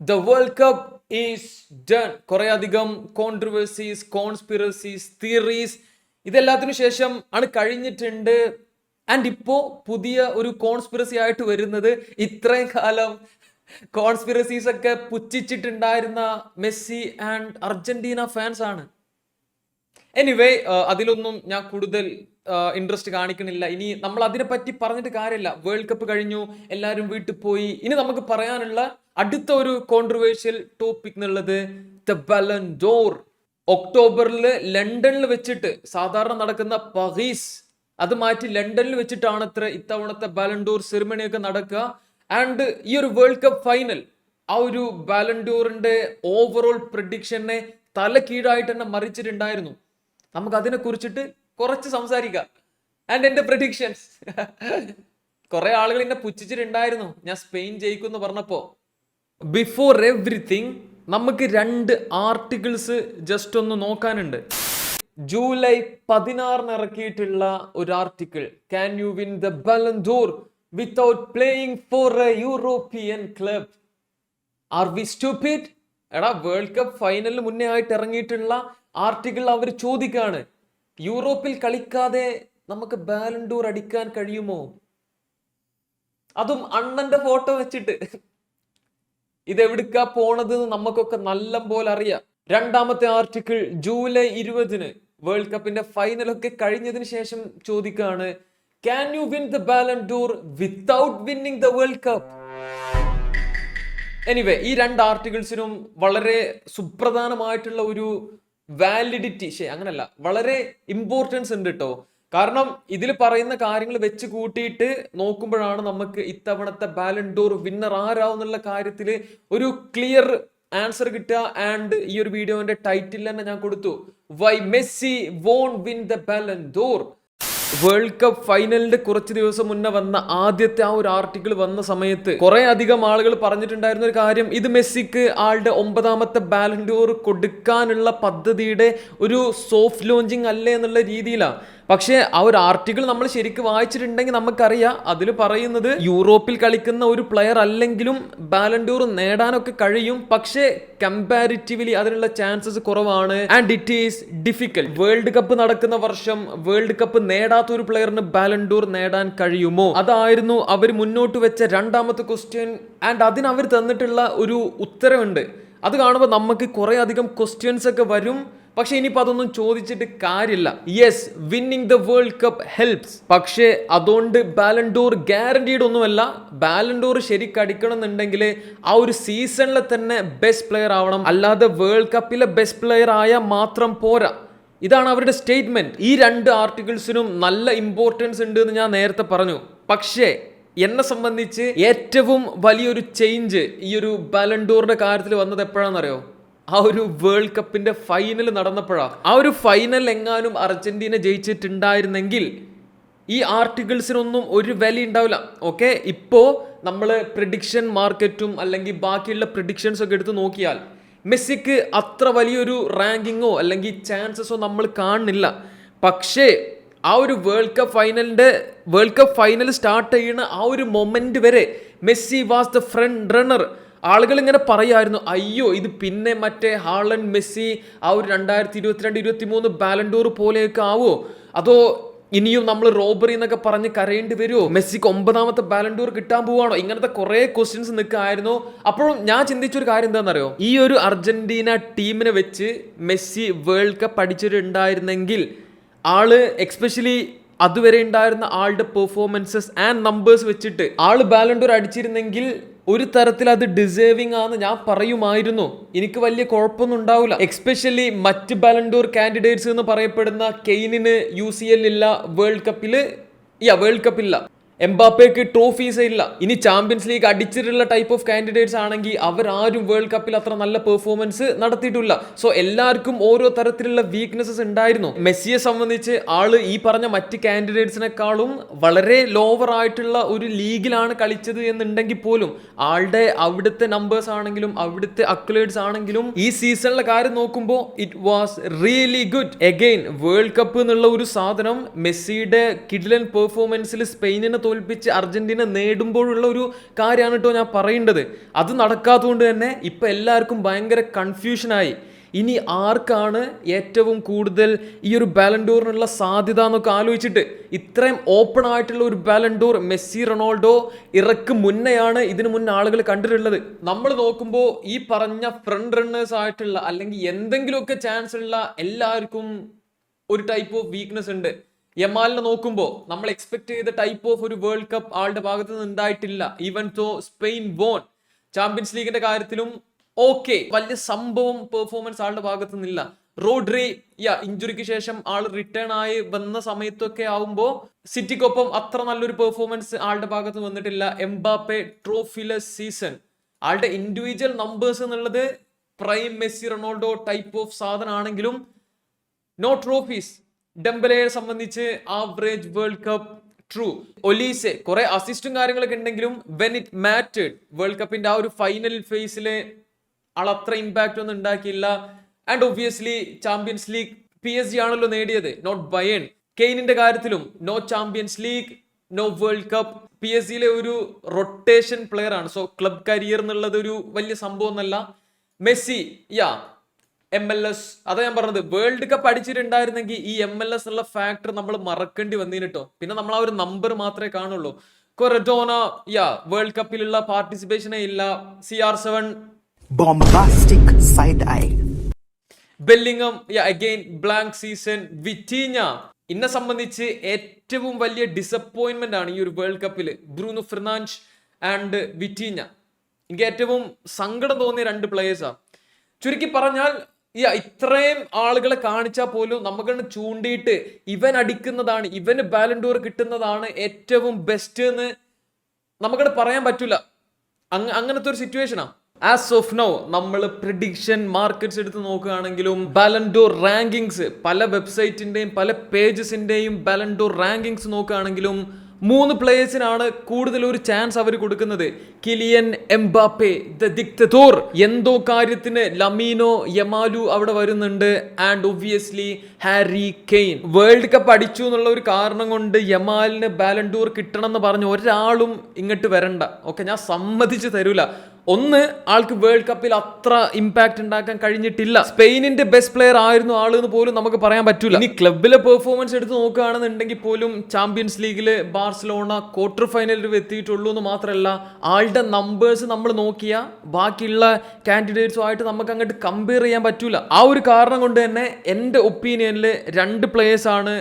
The World Cup is done. കുറേ അധികം controversies, conspiracies, theories ഇതെല്ലാത്തിനു ശേഷം ആണ് കഴിഞ്ഞിട്ടുണ്ട്. ആൻഡ് ഇപ്പോൾ പുതിയ ഒരു കോൺസ്പിറസി ആയിട്ട് വരുന്നത് ഇത്രയും കാലം കോൺസ്പിറസീസ് ഒക്കെ പുച്ഛിച്ചിട്ടുണ്ടായിരുന്ന മെസ്സി ആൻഡ് അർജന്റീന ഫാൻസ് ആണ്. എനിവേ അതിലൊന്നും ഞാൻ കൂടുതൽ ഇൻട്രസ്റ്റ് കാണിക്കണില്ല. ഇനി നമ്മൾ അതിനെപ്പറ്റി പറഞ്ഞിട്ട് കാര്യമില്ല. വേൾഡ് കപ്പ് കഴിഞ്ഞു, എല്ലാവരും വീട്ടിൽ പോയി. ഇനി നമുക്ക് പറയാനുള്ള അടുത്ത ഒരു കോൺട്രവേഴ്ഷ്യൽ ടോപ്പിക് എന്നുള്ളത് ദ ബലൻ ഡോർ. ഒക്ടോബറിൽ ലണ്ടനിൽ വെച്ചിട്ട് സാധാരണ നടക്കുന്ന പാരീസ് അത് മാറ്റി ലണ്ടനിൽ വെച്ചിട്ടാണ് അത്ര ഇത്തവണത്തെ ബാലൻഡോർ സെറിമണിയൊക്കെ നടക്കുക. ആൻഡ് ഈ ഒരു വേൾഡ് കപ്പ് ഫൈനൽ ആ ഒരു ബാലൻഡോറിന്റെ ഓവറോൾ പ്രഡിക്ഷനെ തല കീഴായിട്ട് തന്നെ മറിച്ചിട്ടുണ്ടായിരുന്നു. നമുക്ക് അതിനെ കുറിച്ചിട്ട് കുറച്ച് സംസാരിക്കാം. ആൻഡ് എന്റെ പ്രഡിക്ഷൻസ് കുറെ ആളുകൾ എന്നെ പുച്ഛിച്ചിട്ടുണ്ടായിരുന്നു ഞാൻ സ്പെയിൻ ജയിക്കുമെന്ന് പറഞ്ഞപ്പോ. ബിഫോർ എവ്രിതിങ് നമുക്ക് 2 ആർട്ടിക്കിൾസ് ജസ്റ്റ് ഒന്ന് നോക്കാനുണ്ട്. ജൂലൈ 16 ഇറക്കിയിട്ടുള്ള ഒരു article, can you win the Ballon d'Or without playing for a European club? Are we stupid? എടാ, വേൾഡ് കപ്പ് ഫൈനലിന് മുന്നേ ആയിട്ട് ഇറങ്ങിയിട്ടുള്ള ആർട്ടിക്കിൾ അവർ ചോദിക്കാണ്, യൂറോപ്പിൽ കളിക്കാതെ നമുക്ക് ബാലൻ ഡോർ അടിക്കാൻ കഴിയുമോ? അതും അണ്ണന്റെ ഫോട്ടോ വെച്ചിട്ട്. ഇതെവിടുക്കാ പോണത് നമുക്കൊക്കെ നല്ല പോലെ അറിയാം. രണ്ടാമത്തെ ആർട്ടിക്കിൾ ജൂലൈ 20 വേൾഡ് കപ്പിന്റെ ഫൈനലൊക്കെ കഴിഞ്ഞതിന് ശേഷം ചോദിക്കാണ്, can you win the Ballon door without winning the world cup? Anyway, ഈ 2 ആർട്ടിക്കിൾസിനും വളരെ സുപ്രധാനമായിട്ടുള്ള ഒരു വാലിഡിറ്റി, അങ്ങനല്ല, വളരെ ഇമ്പോർട്ടൻസ് ഉണ്ട് കേട്ടോ. കാരണം ഇതിൽ പറയുന്ന കാര്യങ്ങൾ വെച്ച് കൂട്ടിയിട്ട് നോക്കുമ്പോഴാണ് നമുക്ക് ഇത്തവണത്തെ ബാലൻ ഡോർ വിന്നർ ആരാവുന്നുള്ള കാര്യത്തിൽ ഒരു ക്ലിയർ ആൻസർ കിട്ടുക. ആൻഡ് ഈ ഒരു വീഡിയോന്റെ ടൈറ്റിൽ തന്നെ ഞാൻ കൊടുത്തു, why Messi won't win the Ballon d'Or. World cup ഫൈനലിന്റെ കുറച്ച് ദിവസം മുന്നേ വന്ന ആദ്യത്തെ ആ ഒരു ആർട്ടിക്കിൾ വന്ന സമയത്ത് കുറെ അധികം ആളുകൾ പറഞ്ഞിട്ടുണ്ടായിരുന്ന ഒരു കാര്യം, ഇത് മെസ്സിക്ക് ആളുടെ 9ാമത്തെ ബാലൻ ഡോർ കൊടുക്കാനുള്ള പദ്ധതിയുടെ ഒരു സോഫ്റ്റ് ലോഞ്ചിങ് അല്ലേ എന്നുള്ള രീതിയിലാണ്. പക്ഷേ ആ ഒരു ആർട്ടിക്കിൾ നമ്മൾ ശരിക്കും വായിച്ചിട്ടുണ്ടെങ്കിൽ നമുക്കറിയാം, അതിൽ പറയുന്നത് യൂറോപ്പിൽ കളിക്കുന്ന ഒരു പ്ലെയർ അല്ലെങ്കിലും ബാലൻ ഡോർ നേടാനൊക്കെ കഴിയും, പക്ഷേ കമ്പാരിറ്റീവ്ലി അതിനുള്ള ചാൻസസ് കുറവാണ്. And it is difficult. World cup നടക്കുന്ന വർഷം വേൾഡ് കപ്പ് നേടാത്ത ഒരു പ്ലെയറിന് ബാലൻ ഡോർ നേടാൻ കഴിയുമോ? അതായിരുന്നു അവർ മുന്നോട്ട് വെച്ച 2ാമത്തെ ക്വസ്റ്റ്യൻ. ആൻഡ് അതിന് അവർ തന്നിട്ടുള്ള ഒരു ഉത്തരവുണ്ട്. അത് കാണുമ്പോൾ നമുക്ക് കുറെ അധികം ക്വസ്റ്റ്യൻസ് ഒക്കെ വരും. പക്ഷെ ഇനിയിപ്പോൾ അതൊന്നും ചോദിച്ചിട്ട് കാര്യമില്ല. Yes, winning the world cup helps. പക്ഷേ അതുകൊണ്ട് ബാലൻ ഡോർ ഗ്യാരണ്ടീഡ് ഒന്നുമല്ല. ബാലൻ ഡോർ ശരിക്കടിക്കണം എന്നുണ്ടെങ്കിൽ ആ ഒരു സീസണിലെ തന്നെ ബെസ്റ്റ് പ്ലെയർ ആവണം, അല്ലാതെ വേൾഡ് കപ്പിലെ ബെസ്റ്റ് പ്ലെയർ ആയാൽ മാത്രം പോരാ. ഇതാണ് അവരുടെ സ്റ്റേറ്റ്മെന്റ്. ഈ 2 ആർട്ടിക്കിൾസിനും നല്ല ഇമ്പോർട്ടൻസ് ഉണ്ട് എന്ന് ഞാൻ നേരത്തെ പറഞ്ഞു. പക്ഷേ എന്നെ സംബന്ധിച്ച് ഏറ്റവും വലിയൊരു ചേഞ്ച് ഈ ഒരു ബാലൻ ഡോറിന്റെ കാര്യത്തിൽ വന്നത് എപ്പോഴാണെന്നറിയോ? ആ ഒരു വേൾഡ് കപ്പിന്റെ ഫൈനൽ നടന്നപ്പോഴാണ്. ആ ഒരു ഫൈനൽ എങ്ങാനും അർജന്റീന ജയിച്ചിട്ടുണ്ടായിരുന്നെങ്കിൽ ഈ ആർട്ടിക്കിൾസിനൊന്നും ഒരു വില ഉണ്ടാവില്ല. ഓക്കെ, ഇപ്പോൾ നമ്മൾ പ്രിഡിക്ഷൻ മാർക്കറ്റും അല്ലെങ്കിൽ ബാക്കിയുള്ള പ്രിഡിക്ഷൻസ് ഒക്കെ എടുത്ത് നോക്കിയാൽ മെസ്സിക്ക് അത്ര വലിയൊരു റാങ്കിങ്ങോ അല്ലെങ്കിൽ ചാൻസസോ നമ്മൾ കാണുന്നില്ല. പക്ഷേ ആ ഒരു വേൾഡ് കപ്പ് ഫൈനൽ സ്റ്റാർട്ട് ചെയ്യുന്ന ആ ഒരു മൊമെന്റ് വരെ Messi was the front runner. ആളുകൾ ഇങ്ങനെ പറയായിരുന്നു, അയ്യോ ഇത് പിന്നെ മറ്റേ ഹാളൻഡ് മെസ്സി ആ ഒരു 2022-23 ബാലൻ ഡോർ പോലെയൊക്കെ ആവോ, അതോ ഇനിയും നമ്മൾ റോബറി എന്നൊക്കെ പറഞ്ഞ് കരയേണ്ടി വരുമോ, മെസ്സിക്ക് 9ാമത്തെ ബാലൻ ഡോർ കിട്ടാൻ പോവാണോ? ഇങ്ങനത്തെ കുറെ ക്വസ്റ്റ്യൻസ് നിൽക്കായിരുന്നു. അപ്പോഴും ഞാൻ ചിന്തിച്ചൊരു കാര്യം എന്താണെന്നറിയോ, ഈ ഒരു അർജന്റീന ടീമിനെ വെച്ച് മെസ്സി വേൾഡ് കപ്പ് അടിച്ചിട്ടുണ്ടായിരുന്നെങ്കിൽ ആള് എക്സ്പെഷ്യലി അതുവരെ ഉണ്ടായിരുന്ന ആളുടെ പെർഫോമൻസസ് ആൻഡ് നമ്പേഴ്സ് വെച്ചിട്ട് ആള് ബാലൻ ഡോർ അടിച്ചിരുന്നെങ്കിൽ ഒരു തരത്തിൽ അത് ഡിസേർവിംഗ് ആണെന്ന് ഞാൻ പറയുമായിരുന്നു. എനിക്ക് വലിയ കുഴപ്പമൊന്നും ഉണ്ടാവില്ല. എക്സ്പെഷ്യലി മറ്റ് ബാലൻ ഡോർ കാൻഡിഡേറ്റ്സ് എന്ന് പറയപ്പെടുന്ന കെയ്നിന് UCL ഇല്ല, വേൾഡ് കപ്പില്ല, എംബാപ്പയ്ക്ക് ട്രോഫീസ് ഇല്ല. ഇനി ചാമ്പ്യൻസ് ലീഗ് അടിച്ചിട്ടുള്ള ടൈപ്പ് ഓഫ് കാൻഡിഡേറ്റ്സ് ആണെങ്കിൽ അവരാരും വേൾഡ് കപ്പിൽ അത്ര നല്ല പെർഫോമൻസ് നടത്തിയിട്ടില്ല. സോ എല്ലാവർക്കും ഓരോ തരത്തിലുള്ള വീക്ക്നെസ്സസ് ഉണ്ടായിരുന്നു. മെസ്സിയെ സംബന്ധിച്ച് ആള് ഈ പറഞ്ഞ മറ്റ് കാൻഡിഡേറ്റ്സിനെക്കാളും വളരെ ലോവർ ആയിട്ടുള്ള ഒരു ലീഗിലാണ് കളിച്ചത് എന്നുണ്ടെങ്കിൽ പോലും ആളുടെ അവിടുത്തെ നമ്പേഴ്സ് ആണെങ്കിലും അവിടുത്തെ അക്ലേഡ്സ് ആണെങ്കിലും ഈ സീസണിലെ കാര്യം നോക്കുമ്പോൾ it was really good. Again world cup എന്നുള്ള ഒരു സാധനം മെസ്സിയുടെ കിഡ്ലൻ പെർഫോമൻസിൽ സ്പെയിനിനെ തോൽപ്പിച്ച് അർജന്റീന നേടുമ്പോഴുള്ള ഒരു കാര്യമാണ് കേട്ടോ ഞാൻ പറയേണ്ടത്. അത് നടക്കാത്തതുകൊണ്ട് തന്നെ ഇപ്പം എല്ലാവർക്കും ഭയങ്കര കൺഫ്യൂഷനായി. ഇനി ആർക്കാണ് ഏറ്റവും കൂടുതൽ ഈ ഒരു ബാലൻഡോറിനുള്ള സാധ്യത എന്നൊക്കെ ആലോചിച്ചിട്ട്, ഇത്രയും ഓപ്പൺ ആയിട്ടുള്ള ഒരു ബാലൻഡോർ മെസ്സി റൊണാൾഡോ ഇറക്ക് മുന്നെയാണ് ഇതിനു മുന്നേ ആളുകൾ കണ്ടിട്ടുള്ളത്. നമ്മൾ നോക്കുമ്പോൾ ഈ പറഞ്ഞ ഫ്രണ്ട് റണ്ണേഴ്സ് ആയിട്ടുള്ള അല്ലെങ്കിൽ എന്തെങ്കിലുമൊക്കെ ചാൻസ് ഉള്ള എല്ലാവർക്കും ഒരു ടൈപ്പ് ഓഫ് വീക്ക്നെസ് ഉണ്ട്. യമാലിനെ നോക്കുമ്പോൾ നമ്മൾ എക്സ്പെക്ട് ചെയ്ത ടൈപ്പ് ഓഫ് ഒരു വേൾഡ് കപ്പ് ആളുടെ ഭാഗത്ത് നിന്ന് ഉണ്ടായിട്ടില്ല. ഈവൻ തോ സ്പെയിൻ വോൺ. ചാമ്പ്യൻസ് ലീഗിന്റെ കാര്യത്തിലും ഓക്കെ, വലിയ സംഭവം പെർഫോമൻസ് ആളുടെ ഭാഗത്ത് നിന്നില്ല. റോഡ്രി ഇഞ്ചുറിക്ക് ശേഷം ആൾ റിട്ടേൺ ആയി വന്ന സമയത്തൊക്കെ ആവുമ്പോൾ സിറ്റിക്കൊപ്പം അത്ര നല്ലൊരു പെർഫോമൻസ് ആളുടെ ഭാഗത്ത് വന്നിട്ടില്ല. Mbappe trophyless season. ആളുടെ ഇൻഡിവിജ്വൽ നമ്പേഴ്സ് എന്നുള്ളത് prime Messi Ronaldo type of സാധനമാണെങ്കിലും നോ ട്രോഫീസ്. ഡെംബലയെ സംബന്ധിച്ച് average world cup. True. Olise കുറെ അസിസ്റ്റും കാര്യങ്ങളൊക്കെ ഉണ്ടെങ്കിലും വെൻ ഇറ്റ് മാറ്റേഡ് വേൾഡ് കപ്പിന്റെ ആ ഒരു ഫൈനൽ ഫേസില് ആൾ അത്ര ഇമ്പാക്ട് ഒന്നും ഉണ്ടാക്കിയില്ല. And obviously champions league PSG ആണല്ലോ നേടിയത്, നോട്ട് ബയേൺ. കെയ്നിന്റെ കാര്യത്തിലും no champions league, no world cup. PSG ഒരു റൊട്ടേഷൻ പ്ലെയർ ആണ്. സോ ക്ലബ് കരിയർ എന്നുള്ളത് ഒരു വലിയ സംഭവം ഒന്നല്ല. മെസ്സി MLS, അതാ ഞാൻ പറഞ്ഞത്, വേൾഡ് കപ്പ് അടിച്ചിട്ടുണ്ടായിരുന്നെങ്കിൽ ഈ MLS എന്നുള്ള ഫാക്ടർ നമ്മൾ മറക്കേണ്ടി വന്നിട്ടോ. പിന്നെ നമ്മൾ ആ ഒരു നമ്പർ മാത്രമേ കാണുള്ളൂ. കൊറഡോന വേൾഡ് കപ്പിലുള്ള പാർട്ടിസിപ്പേഷനേ ഇല്ല. CR7 bombastic side eye. Bellingham again blank season. വിറ്റീഞ്ഞ എന്നെ സംബന്ധിച്ച് ഏറ്റവും വലിയ ഡിസപ്പോയിന്റ്മെന്റ് ആണ് ഈ ഒരു വേൾഡ് കപ്പിൽ. ബ്രൂനോ ഫെർനാൻഡസ് ആൻഡ് വിറ്റീഞ്ഞ എനിക്ക് ഏറ്റവും സങ്കടം തോന്നിയ രണ്ട് പ്ലേയേഴ്സാണ്. ചുരുക്കി പറഞ്ഞാൽ ഇത്രയും ആളുകളെ കാണിച്ചാൽ പോലും നമുക്കൊന്ന് ചൂണ്ടിയിട്ട് ഇവൻ അടിക്കുന്നതാണ്, ഇവന് ബാലൻഡോർ കിട്ടുന്നതാണ് ഏറ്റവും ബെസ്റ്റ് എന്ന് നമുക്കത് പറയാൻ പറ്റില്ല. അങ്ങനത്തെ ഒരു സിറ്റുവേഷനാണ്. ആസ് ഓഫ് നൗ നമ്മൾ പ്രിഡിക്ഷൻ മാർക്കറ്റ്സ് എടുത്ത് നോക്കുകയാണെങ്കിലും ബാലൻഡോർ റാങ്കിങ്സ് പല വെബ്സൈറ്റിന്റെയും പല പേജസിന്റെയും ബാലൻഡോർ റാങ്കിങ്സ് നോക്കുകയാണെങ്കിലും 3 പ്ലേയേഴ്സിനാണ് കൂടുതൽ ഒരു ചാൻസ് അവർ കൊടുക്കുന്നത്. Kylian Mbappe the dictator. എന്തോ കാര്യത്തിന് ലമീനോ യമാലു അവിടെ വരുന്നുണ്ട്. And obviously Harry Kane. World cup അടിച്ചു എന്നുള്ള ഒരു കാരണം കൊണ്ട് യമാലിന് ബാലൻഡോർ കിട്ടണം എന്ന് പറഞ്ഞ് ഒരാളും ഇങ്ങോട്ട് വരണ്ട. ഓക്കെ, ഞാൻ സമ്മതിച്ചു തരൂല. ഒന്ന്, ആൾക്ക് വേൾഡ് കപ്പിൽ അത്ര ഇമ്പാക്ട് ഉണ്ടാക്കാൻ കഴിഞ്ഞിട്ടില്ല. സ്പെയിനിന്റെ ബെസ്റ്റ് പ്ലെയർ ആയിരുന്നു ആള് എന്ന് പോലും നമുക്ക് പറയാൻ പറ്റൂല. ഇനി ക്ലബിലെ പെർഫോമൻസ് എടുത്ത് നോക്കുകയാണെന്നുണ്ടെങ്കിൽ പോലും ചാമ്പ്യൻസ് ലീഗില് ബാർസലോണ ക്വാർട്ടർ ഫൈനലിൽ എത്തിയിട്ടുള്ളൂ എന്ന് മാത്രമല്ല, ആളുടെ നമ്പേഴ്സ് നമ്മൾ നോക്കിയാൽ ബാക്കിയുള്ള കാൻഡിഡേറ്റ്സുമായിട്ട് നമുക്ക് അങ്ങോട്ട് കമ്പയർ ചെയ്യാൻ പറ്റൂല. ആ ഒരു കാരണം കൊണ്ട് തന്നെ എൻ്റെ ഒപ്പീനിയനിൽ 2 പ്ലേയേഴ്സ് ആണ്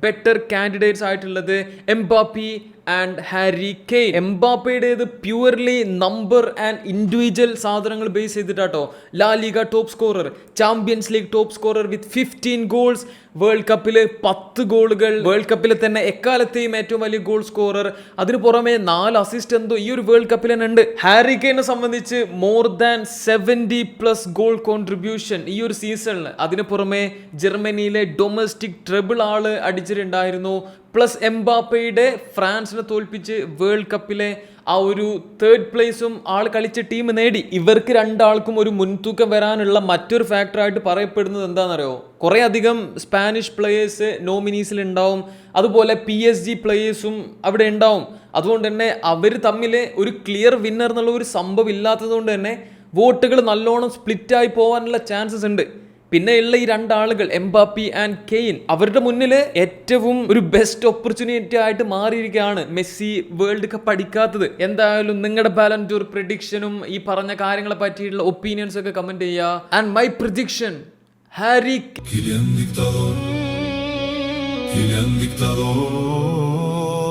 ബെറ്റർ കാൻഡിഡേറ്റ്സ് ആയിട്ടുള്ളത്, എംബാപ്പി ആൻഡ് ഹാരി കെയ്ൻ. എംബാപ്പയുടേത് പ്യൂർലി നമ്പർ ആൻഡ് ഇൻഡിവിജ്വൽ സാധനങ്ങൾ ബേസ് ചെയ്തിട്ടാട്ടോ. La Liga top scorer, champions league top scorer with 15 goals, world കപ്പിൽ 10 ഗോളുകൾ, വേൾഡ് കപ്പിൽ തന്നെ എക്കാലത്തെയും ഏറ്റവും വലിയ ഗോൾ സ്കോറർ. അതിന് പുറമെ 4 അസിസ്റ്റ് എന്തോ ഈ ഒരു വേൾഡ് കപ്പിൽ തന്നെ ഉണ്ട്. ഹാരി കെയ്നെ സംബന്ധിച്ച് മോർ ദാൻ 70+ ഗോൾ കോൺട്രിബ്യൂഷൻ ഈ ഒരു സീസണിൽ. അതിന് പുറമെ ജർമ്മനിയിലെ ഡൊമസ്റ്റിക് ട്രിബിൾ ആള് അടിച്ചിട്ടുണ്ടായിരുന്നു. പ്ലസ് എംബാപ്പയുടെ ഫ്രാൻസിനെ തോൽപ്പിച്ച് വേൾഡ് കപ്പിലെ ആ ഒരു 3rd പ്ലേസും ആൾ കളിച്ച ടീം നേടി. ഇവർക്ക് 2 ആൾക്കും ഒരു മുൻതൂക്കം വരാനുള്ള മറ്റൊരു ഫാക്ടറായിട്ട് പറയപ്പെടുന്നത് എന്താണെന്നറിയോ? കുറേ അധികം സ്പാനിഷ് പ്ലേയേഴ്സ് നോമിനീസിൽ ഉണ്ടാവും, അതുപോലെ PSG പ്ലേയേഴ്സും അവിടെ ഉണ്ടാവും. അതുകൊണ്ട് തന്നെ അവർ തമ്മിൽ ഒരു ക്ലിയർ വിന്നർ എന്നുള്ള ഒരു സംഭവം ഇല്ലാത്തത് കൊണ്ട് തന്നെ വോട്ടുകൾ നല്ലോണം സ്പ്ലിറ്റായി പോകാനുള്ള ചാൻസസ് ഉണ്ട്. പിന്നെ ഉള്ള ഈ 2 ആളുകൾ എംബാപ്പി ആൻഡ് കെയ്ൻ, അവരുടെ മുന്നിൽ ഏറ്റവും ഒരു ബെസ്റ്റ് ഓപ്പർച്യൂണിറ്റി ആയിട്ട് മാറിയിരിക്കുകയാണ് മെസ്സി വേൾഡ് കപ്പ് അടിക്കാത്തത്. എന്തായാലും നിങ്ങളുടെ ബാലൻഡോർ പ്രെഡിക്ഷനും ഈ പറഞ്ഞ കാര്യങ്ങളെ പറ്റിയിട്ടുള്ള ഒപ്പീനിയൻസ് ഒക്കെ കമന്റ് ചെയ്യുക. And my prediction, Harry Kylian Dictador, Kylian Dictador.